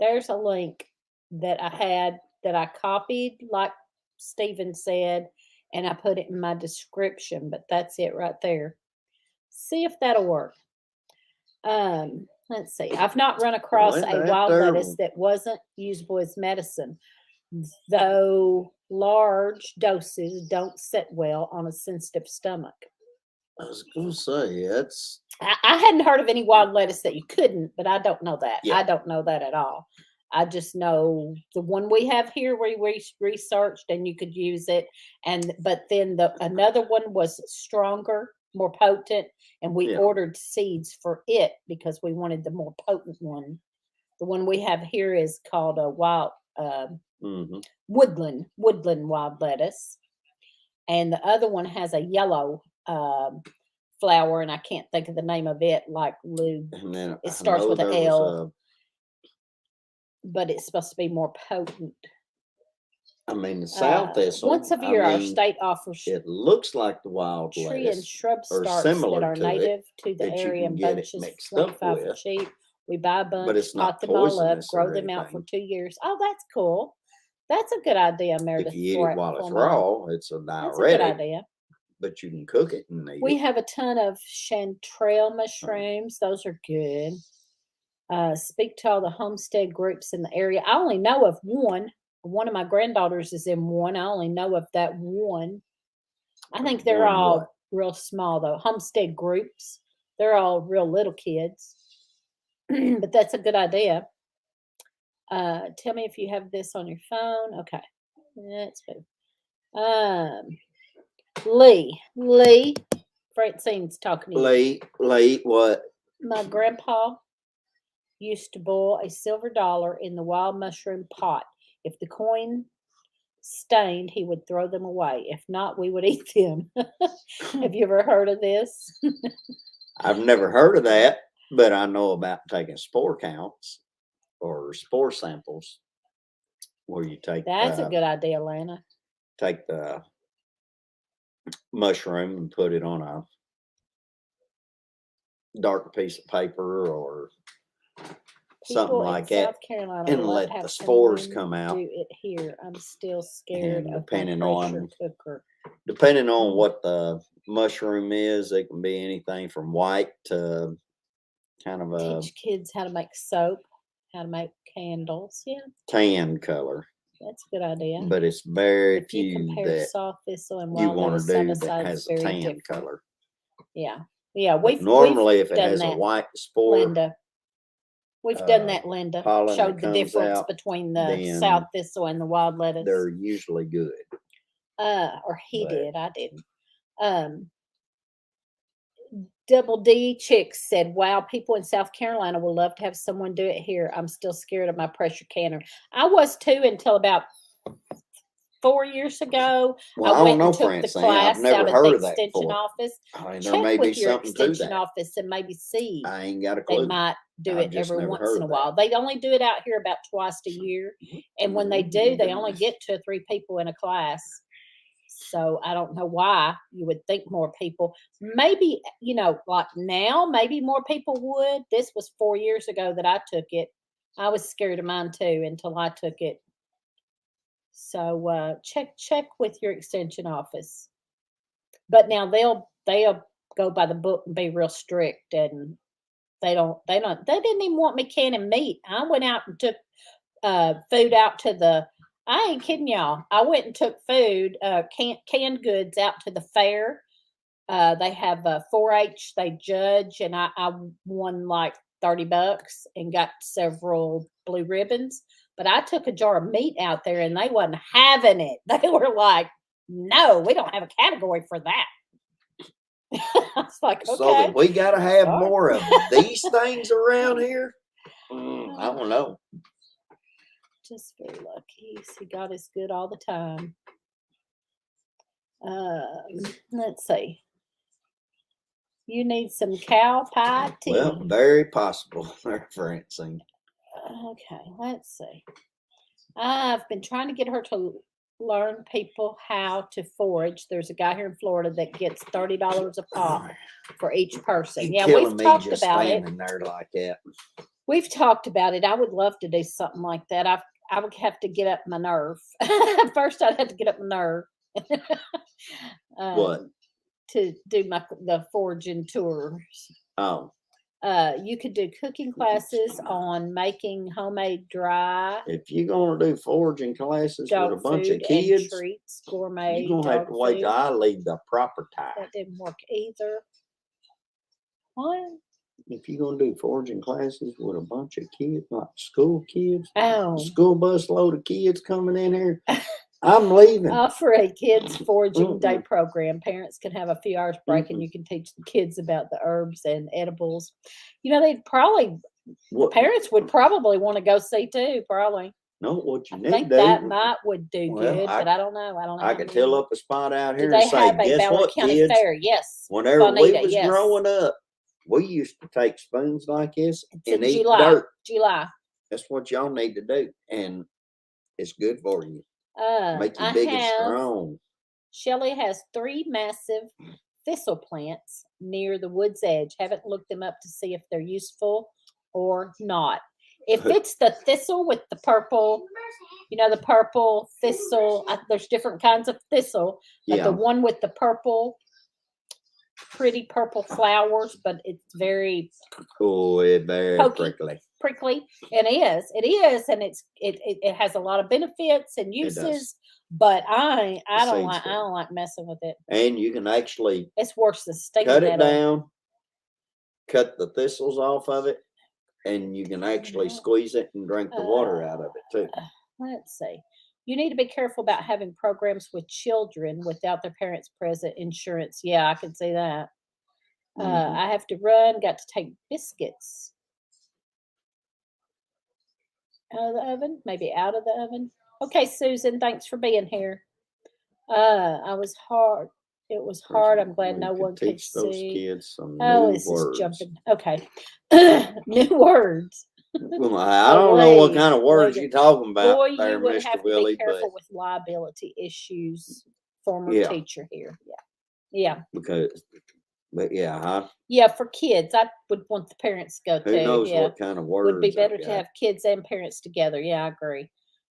There's a link that I had that I copied, like Stephen said, and I put it in my description, but that's it right there. See if that'll work. Let's see. I've not run across a wild lettuce that wasn't usable as medicine, though large doses don't sit well on a sensitive stomach. I was gonna say that's. I hadn't heard of any wild lettuce that you couldn't, but I don't know that. Yeah. I don't know that at all. I just know the one we have here we researched and you could use it, but then another one was stronger, more potent, and we ordered seeds for it because we wanted the more potent one. The one we have here is called a wild woodland wild lettuce, and the other one has a yellow flower, and I can't think of the name of it. Like Lou, it starts with an L, but it's supposed to be more potent. I mean, the south thistle. Once a year, our state offers. It looks like the wild tree lettuce and shrub starts that are native to the area in bunches, 25 for cheap. We buy a bunch, pot them all up, grow them out for 2 years. Oh, that's cool. That's a good idea, Meredith. If you eat it while it's raw, it's a diuretic. That's a good idea. But you can cook it and eat We it. have a ton of chanterelle mushrooms. Those are good. Speak to all the homestead groups in the area. I only know of one. One of my granddaughters is in one. I only know of that one. I think they're all real small, though. Homestead groups. They're all real little kids. But that's a good idea. Tell me if you have this on your phone. Okay. Let's move. Lee. Francine's talking to you. Lee, what? My grandpa used to boil a silver dollar in the wild mushroom pot. If the coin stained, he would throw them away. If not, we would eat them. Have you ever heard of this? I've never heard of that, but I know about taking spore counts or spore samples where you take. That's a good idea, Lana. Take the mushroom and put it on a dark piece of paper or something like that, South Carolina and let the spores come out. Do it here. I'm still scared of depending my pressure on cooker. Depending on what the mushroom is, it can be anything from white to kind of a teach kids how to make soap, how to make candles. Yeah, tan color. That's a good idea. But it's very if you few compare that soft thistle and you wild want lettuce to side do by that side, has it's a very tan different. color. Yeah. But normally, if it done has that. a white spore, Linda, we've done that. Linda showed the difference between the south thistle and the wild lettuce. They're usually good. Or he did. I didn't. Double D Chicks said, wow, people in South Carolina would love to have someone do it here. I'm still scared of my pressure canner. I was too until about 4 years ago. Well, I went and took Francine, the class I've never out heard at the extension office. I mean, Check may with be your something extension to that. office and maybe see. I ain't got a clue. They might do it every once in a while. They only do it out here about twice a year. And when they do, they only get 2 or 3 people in a class. So I don't know why you would think more people. Maybe, like now, maybe more people would. This was 4 years ago that I took it. I was scared of mine too until I took it. So check with your extension office. But now they'll go by the book and be real strict, and they didn't even want me canning meat. I went out and took food out to the. I ain't kidding y'all. I went and took food, canned goods out to the fair. They have a 4-H. They judge, and I won like $30 and got several blue ribbons. But I took a jar of meat out there, and they wasn't having it. They were like, "No, we don't have a category for that." I was like, "Okay." So then we got to have Sorry. more of these things around here. I don't know. Just very lucky. See, God is good all the time. Let's see. You need some cow pie tea. Well, very possible, Francine. Okay, let's see. I've been trying to get her to learn people how to forage. There's a guy here in Florida that gets $30 a pop for each person. You're Yeah, killing we've me talked just about it. standing there like that. We've talked about it. I would love to do something like that. I would have to get up my nerve. First, I'd have to get up my nerve. What? To do the foraging tours. Oh, You could do cooking classes on making homemade dry if you're gonna do foraging classes with a dog bunch food of kids, and treats, gourmet you're gonna have dog to wait food. till I leave the proper time. That didn't work either. What? If you're gonna do foraging classes with a bunch of kids, like school kids, Oh, school bus load of kids coming in here, I'm leaving. offer a kids foraging day program. Parents can have a few hours break, and you can teach the kids about the herbs and edibles. You know, they'd probably parents would probably want to go see too. Probably. No, what you I need think to that do. would do Well, good, but I don't know. I don't know. I could tell up a spot out Do here they and say, have a guess Ballard what, County kids? Fair? Yes. Whenever we Bonita, was yes. growing up, we used to take spoons like this It's and in eat July. dirt. July. That's what y'all need to do, and it's good for you. Make you big and strong. Shelley has 3 massive thistle plants near the wood's edge. Haven't looked them up to see if they're useful or not. If it's the thistle with the purple, you know, the purple thistle, there's different kinds of thistle, but the one with the purple, pretty purple flowers, but it's very very prickly. And it is, and it has a lot of benefits and uses. But I don't like messing with it. And you can actually it's worse than stinging cut it down, cut the thistles off of it, and you can actually squeeze it and drink the water out of it too. Let's see. You need to be careful about having programs with children without their parents present. Insurance. Yeah, I can see that. I have to run. Got to take biscuits out of the oven. Maybe out of the oven. Okay, Susan. Thanks for being here. It was hard. I'm glad no one could teach those see. kids some This new words. is jumping. Okay. New words. Well, I don't know what kind of words you're talking about. Boy, there, you would Mr. have to Willie, be careful with liability issues. Former teacher here. Yeah. Yeah, for kids, I would want the parents to go too. Who knows what kind of words? Would be better to have kids and parents together. Yeah, I agree.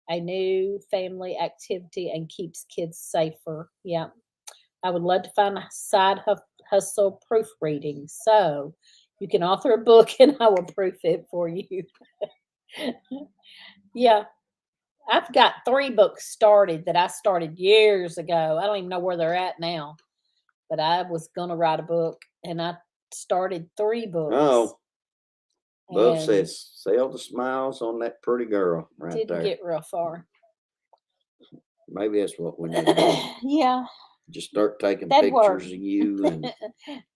A new family activity and keeps kids safer. Yeah. I would love to find a side hustle proofreading. So you can author a book and I will proof it for you. Yeah. I've got 3 books started that I started years ago. I don't even know where they're at now. But I was going to write a book and I started 3 books. Oh. Book says, sell the smiles on that pretty girl right there. Didn't get real far. Maybe that's what we need to do. Yeah. Just start taking pictures of you and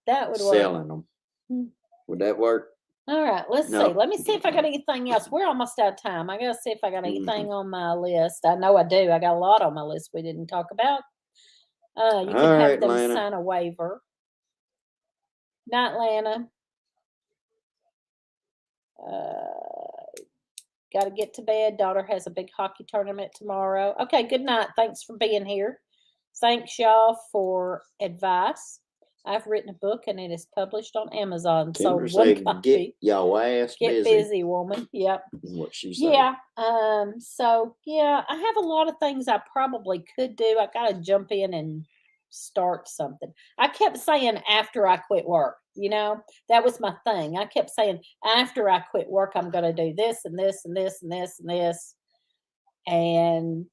that would selling them. Would that work? All right, let's see. Let me see if I got anything else. We're almost out of time. I got to see if I got anything on my list. I know I do. I got a lot on my list we didn't talk about. You can have them Lana. sign a waiver. Night, Lana. Got to get to bed. Daughter has a big hockey tournament tomorrow. Okay, good night. Thanks for being here. Thanks, y'all, for advice. I've written a book and it is published on Amazon. So one copy. Get your ass busy. Get busy, woman. Yep. What she said. Yeah. So yeah, I have a lot of things I probably could do. I gotta jump in and start something. I kept saying after I quit work, that was my thing. I kept saying after I quit work, I'm going to do this and this and this and this and this. And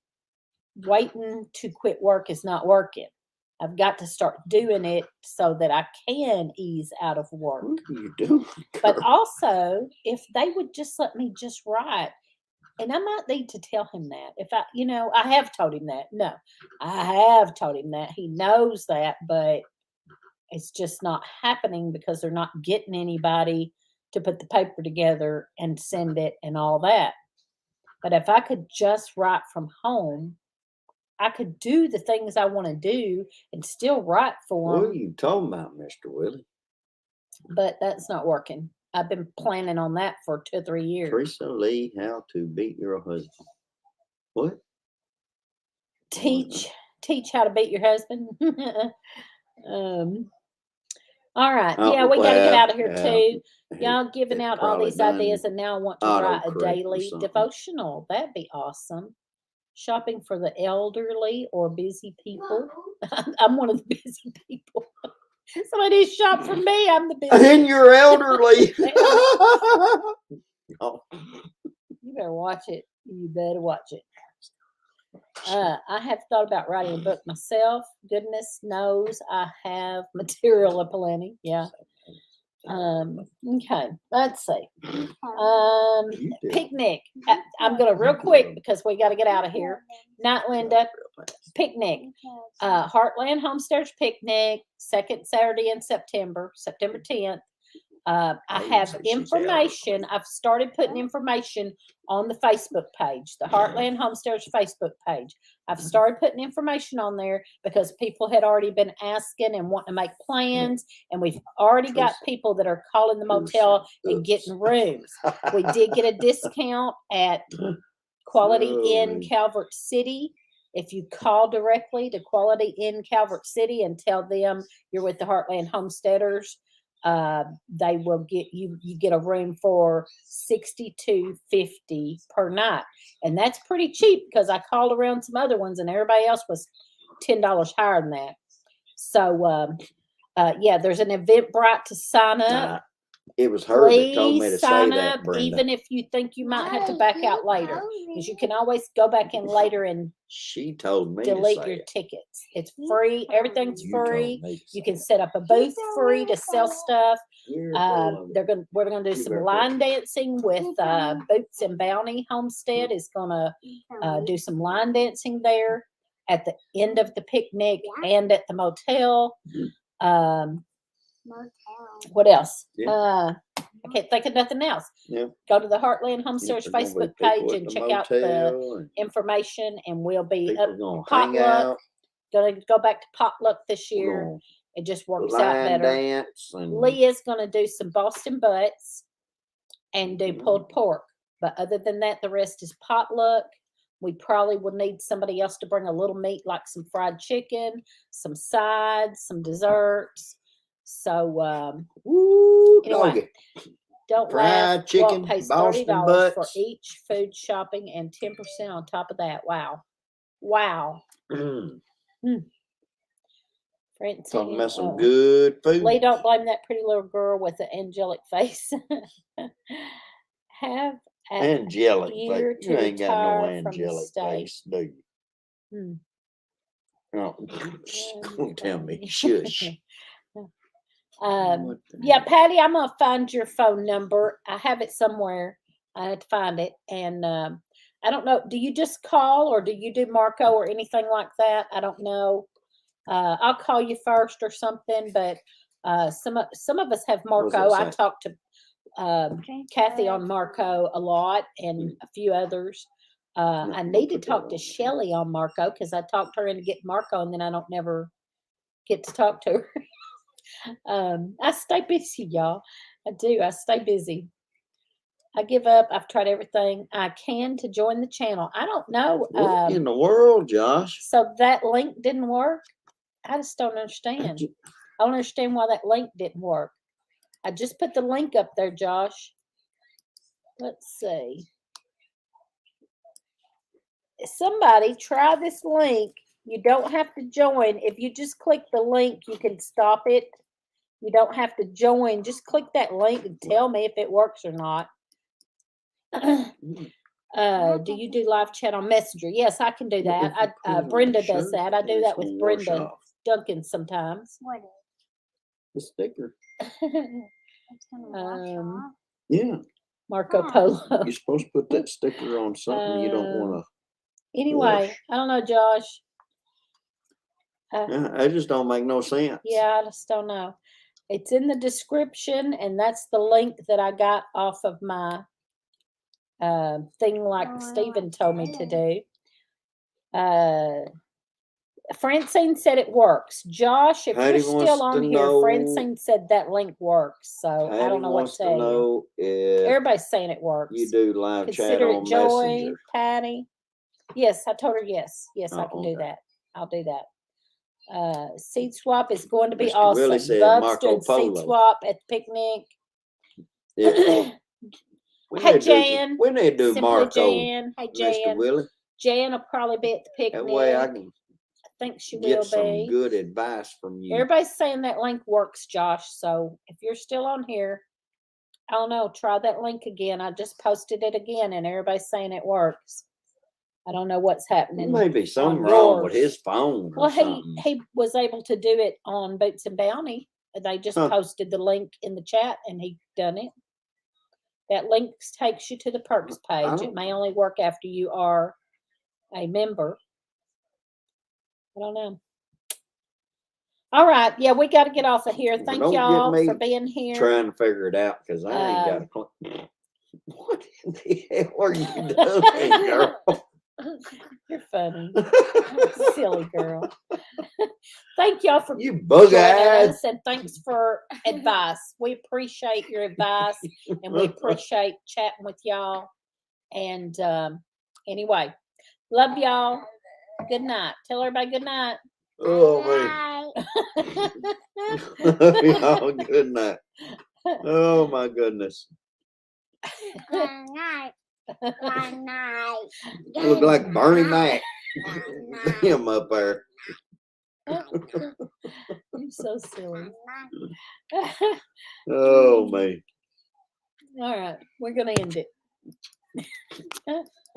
waiting to quit work is not working. I've got to start doing it so that I can ease out of work. What are you doing? But also, if they would just let me just write, and I might need to tell him that. If I have told him that. No, I have told him that. He knows that, but it's just not happening because they're not getting anybody to put the paper together and send it and all that. But if I could just write from home, I could do the things I want to do and still write for them. What are you talking about, Mr. Willie? But that's not working. I've been planning on that for 2 or 3 years. Teresa Lee, how to beat your husband. What? Teach how to beat your husband. All right. Yeah, we got to get out of here too. Y'all giving out all these ideas, and now I want to write a daily devotional. That'd be awesome. Shopping for the elderly or busy people. I'm one of the busy people. Somebody shop for me. I'm the busy. And you're elderly. Oh. You better watch it. You better watch it. I have thought about writing a book myself. Goodness knows I have material aplenty. Yeah. Okay. Let's see. Picnic. I'm gonna real quick because we got to get out of here. Night, Linda. Picnic. Heartland Homesteaders Picnic. Second Saturday in September 10th. I have information. I've started putting information on the Facebook page, the Heartland Homesteaders Facebook page. I've started putting information on there because people had already been asking and wanting to make plans, and we've already got people that are calling the motel and getting rooms. We did get a discount at Quality Inn Calvert City. If you call directly to Quality Inn Calvert City and tell them you're with the Heartland Homesteaders, they will get you get a room for $62.50 per night, and that's pretty cheap because I called around some other ones and everybody else was $10 higher than that. So yeah, there's an Eventbrite to sign up. It was her that told me to say that, Brenda. Even if you think you might have to back out later, because you can always go back in later and she told me delete your tickets. It's free. Everything's free. You can set up a booth free to sell stuff. We're gonna do some line dancing with Boots and Bounty Homestead is gonna do some line dancing there at the end of the picnic and at the motel. What else? I can't think of nothing else. Go to the Heartland Homesteaders Facebook page and check out the information, and we'll be up potluck. Gonna go back to potluck this year. It just works out better. Leah's gonna do some Boston butts and do pulled pork, but other than that, the rest is potluck. We probably will need somebody else to bring a little meat, like some fried chicken, some sides, some desserts. So, anyway, don't laugh. Chicken, pays Boston $30 butts for each food shopping and 10% on top of that. Wow. Talking about some good food. Lee, don't blame that pretty little girl with the angelic face. Have angelic face. You ain't got no angelic face, do you? No, don't tell me. Shush. Yeah, Patty, I'm gonna find your phone number. I have it somewhere. I had to find it, and I don't know. Do you just call, or do you do Marco or anything like that? I don't know. I'll call you first or something. But some of us have Marco. I talked to Kathy on Marco a lot, and a few others. I need to talk to Shelly on Marco because I talked her into getting Marco, and then I don't never get to talk to her. I stay busy, y'all. I do. I stay busy. I give up. I've tried everything I can to join the channel. I don't know. What in the world, Josh? So that link didn't work? I just don't understand. I don't understand why that link didn't work. I just put the link up there, Josh. Let's see. Somebody try this link You don't have to join. If you just click the link, you can stop it. You don't have to join. Just click that link and tell me if it works or not. Do you do live chat on Messenger? Yes, I can do Well, if that. you put it on Brenda the does shirt, that. I do it's that with gonna wash Brenda off. Duncan sometimes. What is The sticker. it's gonna wash Um, off? Yeah, Marco Huh. Polo. you're supposed to put that sticker on something you don't want Anyway, wash. I don't know, Josh. to. It just don't make no sense. Yeah, I just don't know. It's in the description, and that's the link that I got off of my thing, like Oh, Stephen told me to okay. do. Francine said it works. Josh, if Heidi you're wants still to on here, know- Francine said that link works. So I Heidi don't know what wants to to tell you. know if Everybody's saying it works. you do live chat Consider it on joy, Messenger. Patty. Yes, I told her yes. Yes, I Oh, can do okay. that. I'll do that. Seed swap is going to be Mr. awesome. Willie said Bub's Marco doing seed Polo. swap at the picnic. Yeah. Hey, Jan. We need to do Simply Marco, Jan. Hey, Mr. Jan. Willie. Jan will probably be at the That picnic. way I can I think she will get some be. good advice from you. Everybody's saying that link works, Josh. So if you're still on here, I don't know, try that link again. I just posted it again, and everybody's saying it works. I don't know what's happening. There may be something on wrong with yours. his phone or Well, something. he was able to do it on Boots and Bounty. They just Huh. posted the link in the chat, and he done it. That link takes you to the perks page. It may only work after you are a member. I don't know. All right, yeah, we got to get off of here. Well, Thank don't get y'all me for being here. Trying to figure it out because I ain't got a clue. What in the hell are you doing, girl? You're funny, silly girl. Thank y'all for You bug joining eyed. us, and thanks for advice. We appreciate your advice, and we appreciate chatting with y'all. And anyway, love y'all. Good night. Tell everybody good night. Oh, man. Oh, good night. Oh, my goodness. Good night. Good night. Look like Bernie Mac. Good night. Him up there. You're so silly. Oh, man. All right, we're gonna end it.